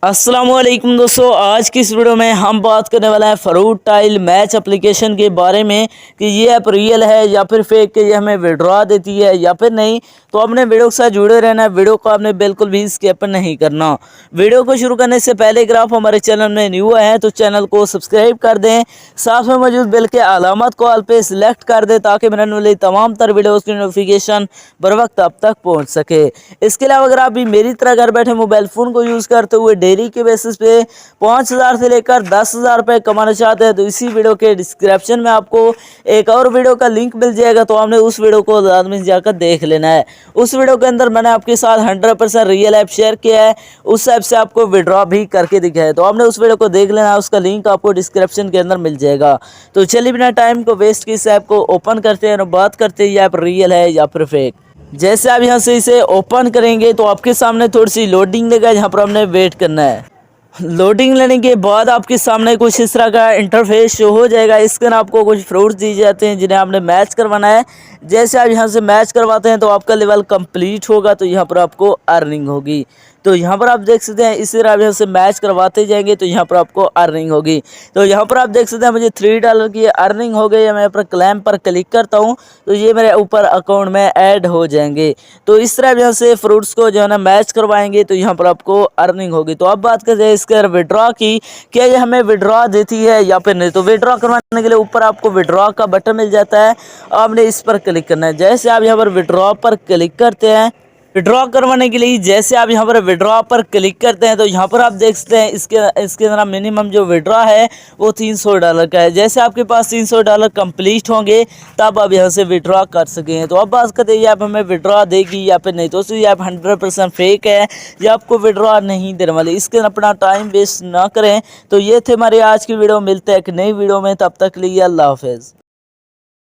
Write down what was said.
अस्सलामुअलैकुम दोस्तों, आज की इस वीडियो में हम बात करने वाला है फ्रूट टाइल मैच एप्लीकेशन के बारे में कि ये ऐप रियल है या फिर फेक के, ये हमें विड्रॉ देती है या फिर नहीं। तो आपने वीडियो के साथ जुड़े रहना है, वीडियो को आपने बिल्कुल भी स्किप नहीं करना। वीडियो को शुरू करने से पहले अगर आप हमारे चैनल में न्यू है तो चैनल को सब्सक्राइब कर दें, साथ में मौजूद बेल के अलामत को ऑल पे सिलेक्ट कर दें ताकि मेरे वाली तमाम तर वीडियोज़ की नोटिफिकेशन बर वक्त आप तक पहुँच सके। इसके अलावा अगर आप भी मेरी तरह घर बैठे मोबाइल फ़ोन को यूज़ करते हुए डेली के बेसिस पे 5,000 से लेकर 10,000 रुपये कमाना चाहते हैं तो इसी वीडियो के डिस्क्रिप्शन में आपको एक और वीडियो का लिंक मिल जाएगा, तो आपने उस वीडियो को लाजमी जाकर देख लेना है। उस वीडियो के अंदर मैंने आपके साथ 100% रियल ऐप शेयर किया है, उस ऐप से आपको विड्रॉ भी करके दिखाया है, तो आपने उस वीडियो को देख लेना है, उसका लिंक आपको डिस्क्रिप्शन के अंदर मिल जाएगा। तो चलिए बिना टाइम को वेस्ट किए इस ऐप को ओपन करते हैं और बात करते हैं ये ऐप रियल है या फिर फेक। जैसे आप यहाँ से इसे ओपन करेंगे तो आपके सामने थोड़ी सी लोडिंग लेगा, जहाँ पर हमने वेट करना है। लोडिंग लेने के बाद आपके सामने कुछ इस तरह का इंटरफेस शो हो जाएगा। इसके अंदर आपको कुछ फ्रूट्स दिए जाते हैं जिन्हें आपने मैच करवाना है। जैसे आप यहाँ से मैच करवाते हैं तो आपका लेवल कंप्लीट होगा, तो यहाँ पर आपको अर्निंग होगी। तो यहाँ पर आप देख सकते हैं इसी तरह आप यहाँ से मैच करवाते जाएंगे तो यहाँ पर आपको अर्निंग होगी। तो यहाँ पर आप देख सकते हैं मुझे $3 की अर्निंग हो गई है। मैं पर क्लेम पर क्लिक करता हूँ तो ये मेरे ऊपर अकाउंट में ऐड हो जाएंगे। तो इस तरह आप यहाँ से फ्रूट्स को जो है ना मैच करवाएंगे तो यहाँ पर आपको अर्निंग होगी। तो अब बात करते हैं इसके विड्रॉ की, क्या ये हमें विड्रॉ देती है या फिर नहीं। तो विड्रॉ करवाने के लिए ऊपर आपको विड्रॉ का बटन मिल जाता है, आपने इस पर क्लिक करना है। जैसे आप यहाँ पर विड्रॉ पर क्लिक करते हैं, विड्रॉ करवाने के लिए जैसे आप यहाँ पर विड्रॉ पर क्लिक करते हैं तो यहाँ पर आप देख सकते हैं इसके अंदर मिनिमम जो विड्रॉ है वो $300 का है। जैसे आपके पास $300 कंप्लीट होंगे तब आप यहाँ से विड्रॉ कर सकें। तो अब बात करते हैं ये ऐप हमें विड्रॉ देगी या फिर नहीं। तो ये ऐप 100% फेक है, ये आपको विड्रॉ नहीं देने वाली। इसके अंदर अपना टाइम वेस्ट ना करें। तो ये थे हमारे आज की वीडियो, मिलते हैं एक नई वीडियो में, तब तक के लिए अल्लाह हाफिज़।